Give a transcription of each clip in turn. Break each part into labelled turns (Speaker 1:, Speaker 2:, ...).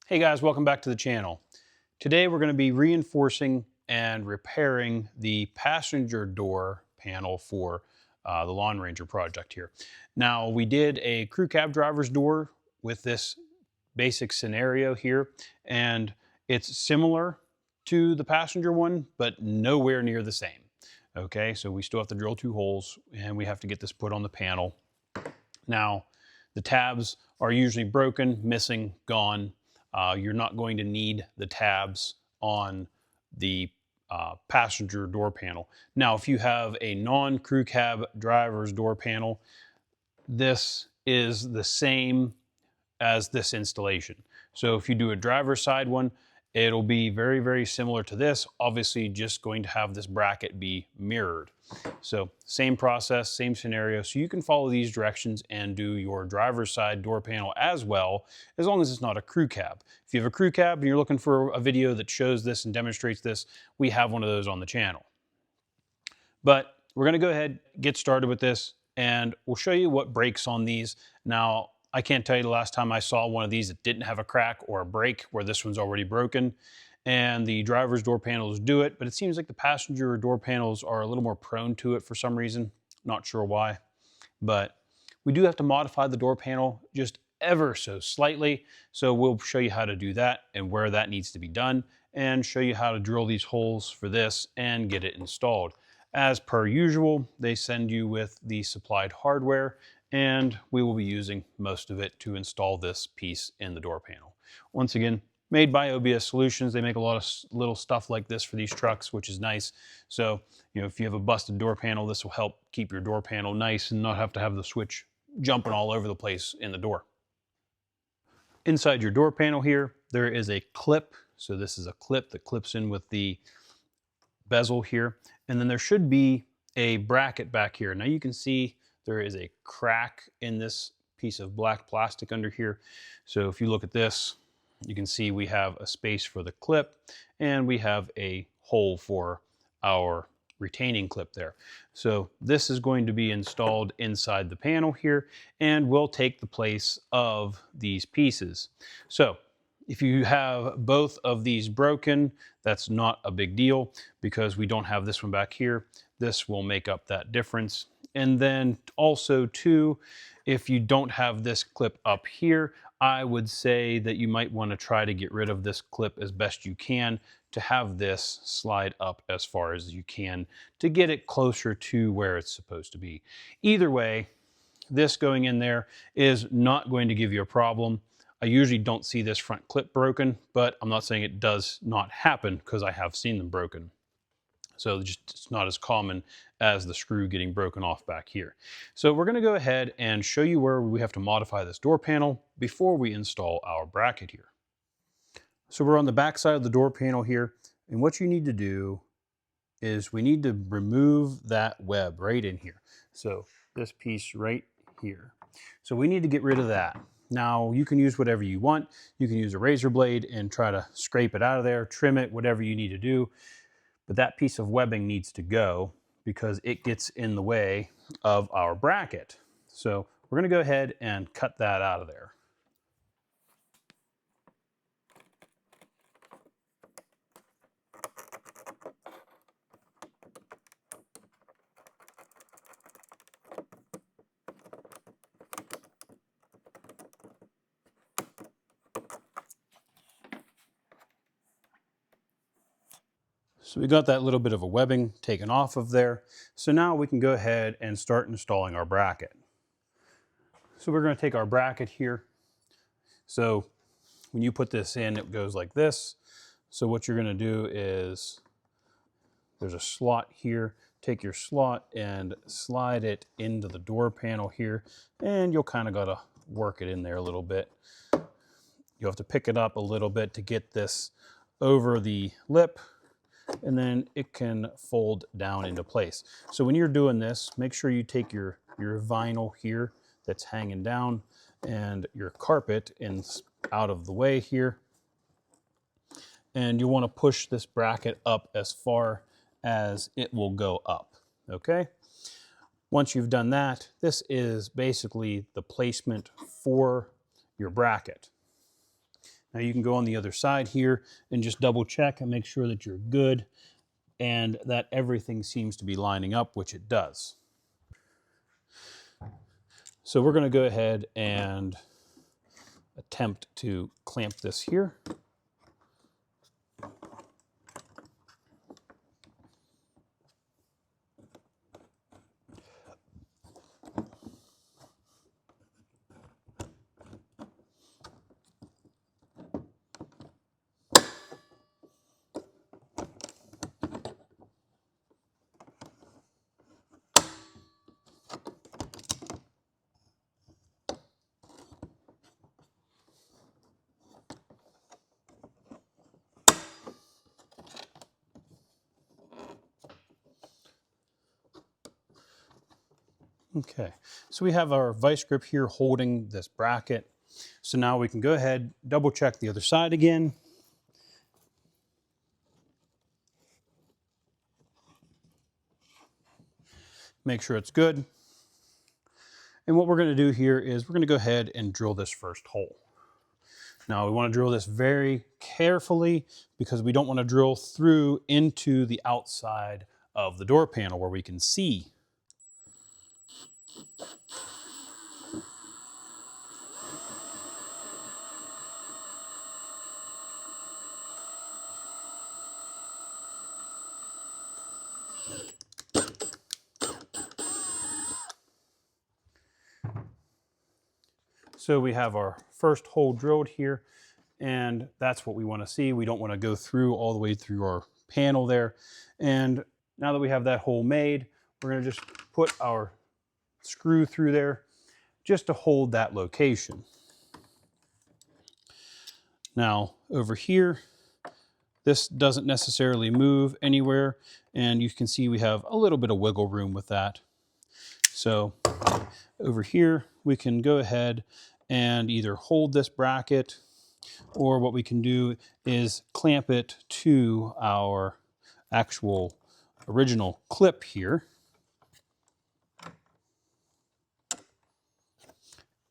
Speaker 1: Hey guys, welcome back to the channel. Today we're going to be reinforcing and repairing the passenger door panel for the Lawn Ranger project here. Now we did a crew cab driver's door with this basic scenario here, and it's similar to the passenger one, but nowhere near the same. Okay, so we still have to drill 2 holes and we have to get this put on the panel. Now, the tabs are usually broken, missing, gone. You're not going to need the tabs on the passenger door panel. Now, if you have a non-crew cab driver's door panel, this is the same as this installation. So if you do a driver's side one, it'll be very, very similar to this. Obviously, just going to have this bracket be mirrored. So same process, same scenario. So you can follow these directions and do your driver's side door panel as well, as long as it's not a crew cab. If you have a crew cab and you're looking for a video that shows this and demonstrates this, we have one of those on the channel. But we're gonna go ahead, get started with this, and we'll show you what breaks on these. Now, I can't tell you the last time I saw one of these that didn't have a crack or a break, where this one's already broken. And the driver's door panels do it, but it seems like the passenger door panels are a little more prone to it for some reason. Not sure why, but we do have to modify the door panel just ever so slightly. So we'll show you how to do that and where that needs to be done, and show you how to drill these holes for this and get it installed. As per usual, they send you with the supplied hardware, and we will be using most of it to install this piece in the door panel. Once again, made by OBS Solutions. They make a lot of little stuff like this for these trucks, which is nice. So, if you have a busted door panel, this will help keep your door panel nice and not have to have the switch jumping all over the place in the door. Inside your door panel here, there is a clip. So this is a clip that clips in with the bezel here. And then there should be a bracket back here. Now you can see there is a crack in this piece of black plastic under here. So if you look at this, you can see we have a space for the clip and we have a hole for our retaining clip there. So this is going to be installed inside the panel here and will take the place of these pieces. So if you have both of these broken, that's not a big deal because we don't have this one back here. This will make up that difference. And then also too, if you don't have this clip up here, I would say that you might want to try to get rid of this clip as best you can to have this slide up as far as you can to get it closer to where it's supposed to be. Either way, this going in there is not going to give you a problem. I usually don't see this front clip broken, but I'm not saying it does not happen because I have seen them broken. So it's not as common as the screw getting broken off back here. So we're going to go ahead and show you where we have to modify this door panel before we install our bracket here. So we're on the back side of the door panel here, and what you need to do is we need to remove that web right in here. So this piece right here. So we need to get rid of that. Now you can use whatever you want. You can use a razor blade and try to scrape it out of there, trim it, whatever you need to do. But that piece of webbing needs to go because it gets in the way of our bracket. So we're going to go ahead and cut that out of there. So we got that little bit of a webbing taken off of there. So now we can go ahead and start installing our bracket. So we're going to take our bracket here. So when you put this in, it goes like this. So what you're going to do is there's a slot here. Take your slot and slide it into the door panel here. And you'll kind of got to work it in there a little bit. You'll have to pick it up a little bit to get this over the lip, and then it can fold down into place. So when you're doing this, make sure you take your vinyl here that's hanging down and your carpet out of the way here. And you want to push this bracket up as far as it will go up, okay? Once you've done that, this is basically the placement for your bracket. Now you can go on the other side here and just double check and make sure that you're good and that everything seems to be lining up, which it does. So we're going to go ahead and attempt to clamp this here. Okay, so we have our vice grip here holding this bracket. So now we can go ahead, double check the other side again. Make sure it's good. And what we're going to do here is we're going to go ahead and drill this first hole. Now we want to drill this very carefully because we don't want to drill through into the outside of the door panel where we can see. So we have our first hole drilled here, and that's what we want to see. We don't want to go through all the way through our panel there. And now that we have that hole made, we're going to just put our screw through there just to hold that location. Now over here, this doesn't necessarily move anywhere, and you can see we have a little bit of wiggle room with that. So over here, we can go ahead and either hold this bracket, or what we can do is clamp it to our actual original clip here.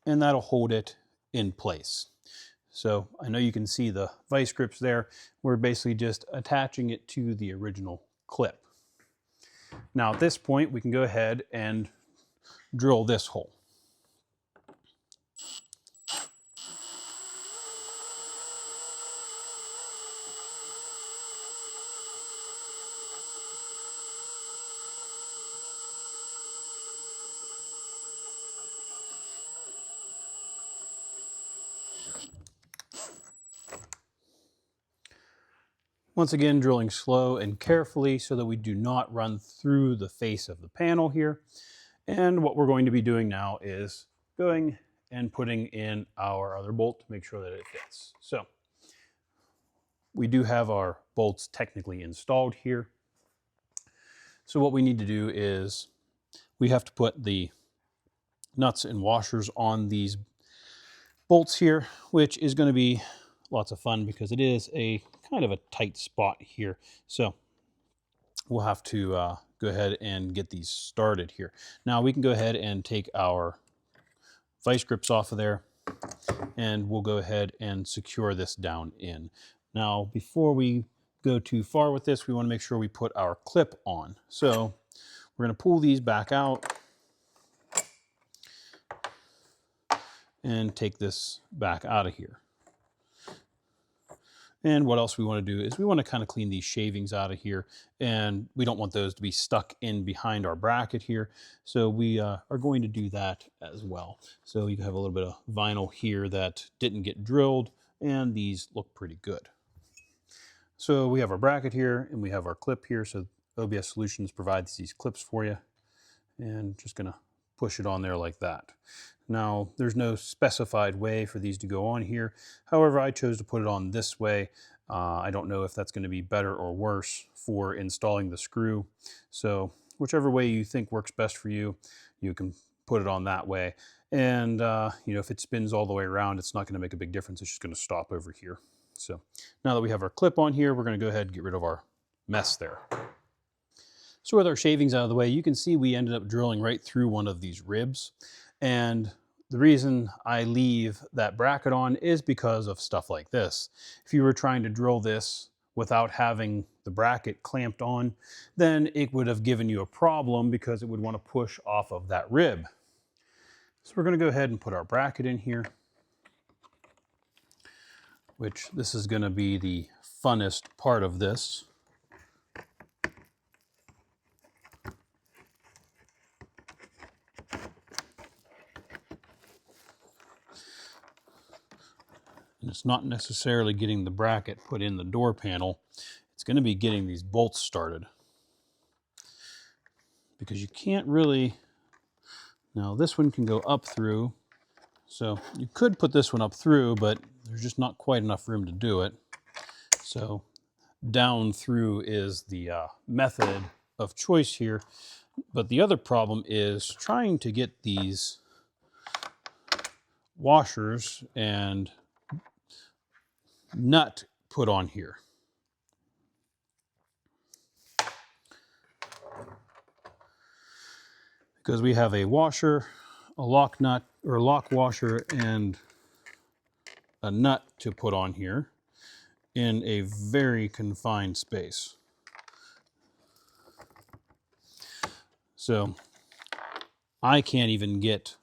Speaker 1: And that'll hold it in place. So I know you can see the vice grips there. We're basically just attaching it to the original clip. Now at this point, we can go ahead and drill this hole. Once again, drilling slow and carefully so that we do not run through the face of the panel here. And what we're going to be doing now is going and putting in our other bolt to make sure that it fits. So we do have our bolts technically installed here. So what we need to do is we have to put the nuts and washers on these bolts here, which is going to be lots of fun because it is a kind of a tight spot here. So we'll have to go ahead and get these started here. Now we can go ahead and take our vice grips off of there, and we'll go ahead and secure this down in. Now, before we go too far with this, we want to make sure we put our clip on. So we're going to pull these back out and take this back out of here. And what else we want to do is we want to kind of clean these shavings out of here, and we don't want those to be stuck in behind our bracket here. So we are going to do that as well. So you have a little bit of vinyl here that didn't get drilled, and these look pretty good. So we have our bracket here and we have our clip here. So OBS Solutions provides these clips for you, and just going to push it on there like that. Now, there's no specified way for these to go on here. However, I chose to put it on this way. I don't know if that's going to be better or worse for installing the screw. So whichever way you think works best for you, you can put it on that way. And if it spins all the way around, it's not going to make a big difference. It's just going to stop over here. So now that we have our clip on here, we're going to go ahead and get rid of our mess there. So with our shavings out of the way, you can see we ended up drilling right through one of these ribs. And the reason I leave that bracket on is because of stuff like this. If you were trying to drill this without having the bracket clamped on, then it would have given you a problem because it would want to push off of that rib. So we're going to go ahead and put our bracket in here, which this is going to be the funnest part of this. And it's not necessarily getting the bracket put in the door panel. It's going to be getting these bolts started. Because you can't really, now this one can go up through. So you could put this one up through, but there's just not quite enough room to do it. So down through is the method of choice here. But the other problem is trying to get these washers and nut put on here. Because we have a washer, a lock nut or lock washer, and a nut to put on here in a very confined space. So I can't even get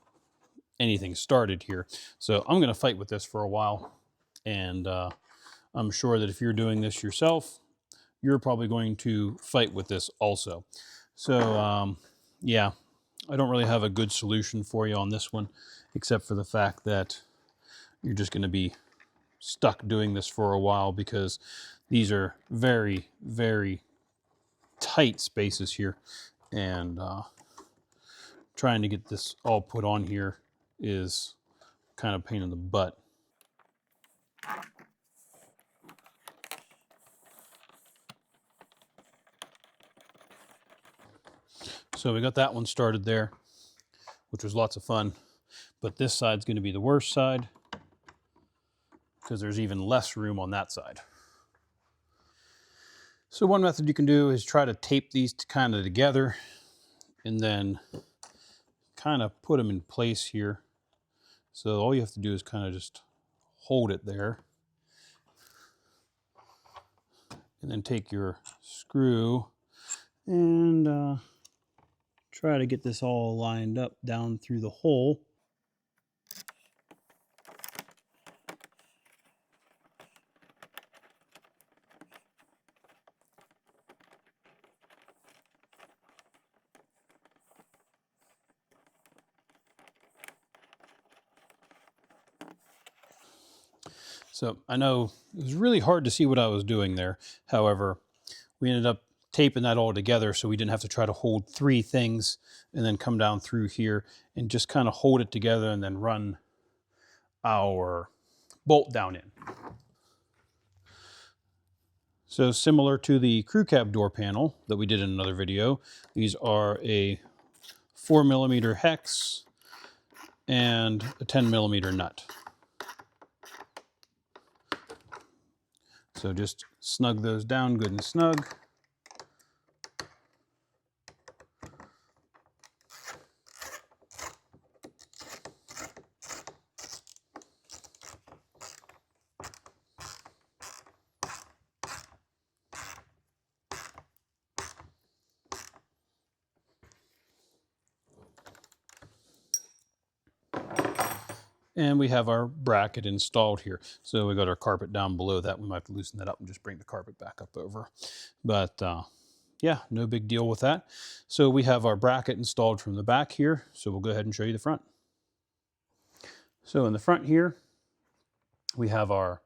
Speaker 1: anything started here. So I'm going to fight with this for a while. And I'm sure that if you're doing this yourself, you're probably going to fight with this also. So yeah, I don't really have a good solution for you on this one, except for the fact that you're just going to be stuck doing this for a while because these are very, very tight spaces here. And trying to get this all put on here is kind of a pain in the butt. So we got that one started there, which was lots of fun. But this side's going to be the worst side because there's even less room on that side. So one method you can do is try to tape these kind of together and then kind of put them in place here. So all you have to do is kind of just hold it there. And then take your screw and try to get this all lined up down through the hole. So I know it was really hard to see what I was doing there. However, we ended up taping that all together so we didn't have to try to hold three things and then come down through here and just kind of hold it together and then run our bolt down in. So similar to the crew cab door panel that we did in another video, these are a 4mm hex and a 10mm nut. So just snug those down good and snug. And we have our bracket installed here. So we got our carpet down below that. We might have to loosen that up and just bring the carpet back up over. But yeah, no big deal with that. So we have our bracket installed from the back here. So we'll go ahead and show you the front. So in the front here, we have our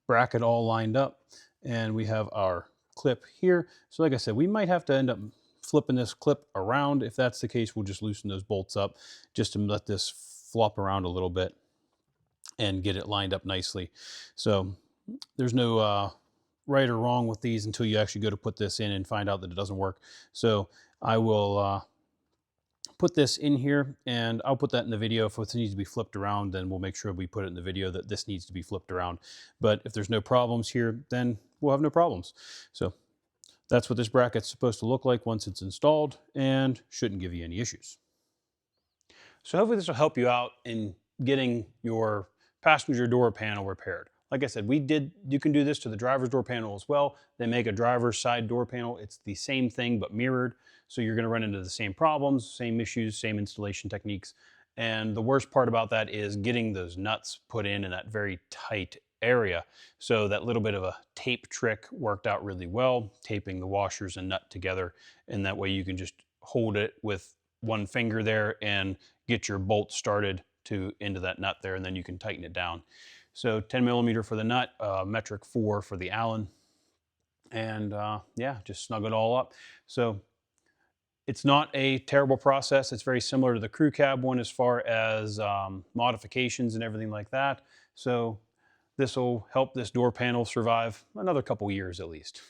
Speaker 1: bracket all lined up and we have our clip here. So like I said, we might have to end up flipping this clip around. If that's the case, we'll just loosen those bolts up just to let this flop around a little bit and get it lined up nicely. So there's no right or wrong with these until you actually go to put this in and find out that it doesn't work. So I will put this in here and I'll put that in the video. If it needs to be flipped around, then we'll make sure we put it in the video that this needs to be flipped around. But if there's no problems here, then we'll have no problems. So that's what this bracket's supposed to look like once it's installed and shouldn't give you any issues. So hopefully this will help you out in getting your passenger door panel repaired. Like I said, you can do this to the driver's door panel as well. They make a driver's side door panel. It's the same thing, but mirrored. So you're gonna run into the same problems, same issues, same installation techniques. And the worst part about that is getting those nuts put in that very tight area. So that little bit of a tape trick worked out really well, taping the washers and nut together. And that way you can just hold it with one finger there and get your bolt started into that nut there, and then you can tighten it down. So 10 millimeter for the nut, metric 4 for the Allen, and yeah, just snug it all up. So it's not a terrible process. It's very similar to the crew cab one as far as modifications and everything like that. So this will help this door panel survive another couple years at least.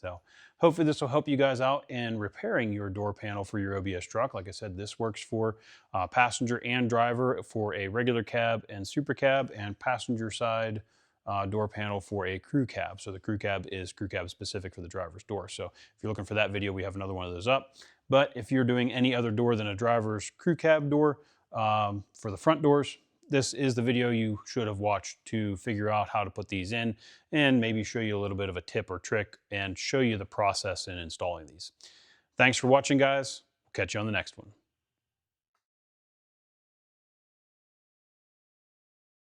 Speaker 1: So hopefully this will help you guys out in repairing your door panel for your OBS truck. Like I said, this works for passenger and driver for a regular cab and super cab, and passenger side door panel for a crew cab. So the crew cab is crew cab specific for the driver's door. So if you're looking for that video, we have another one of those up. But if you're doing any other door than a driver's crew cab door for the front doors, this is the video you should have watched to figure out how to put these in, and maybe show you a little bit of a tip or trick and show you the process in installing these. Thanks for watching, guys. We'll catch you on the next one.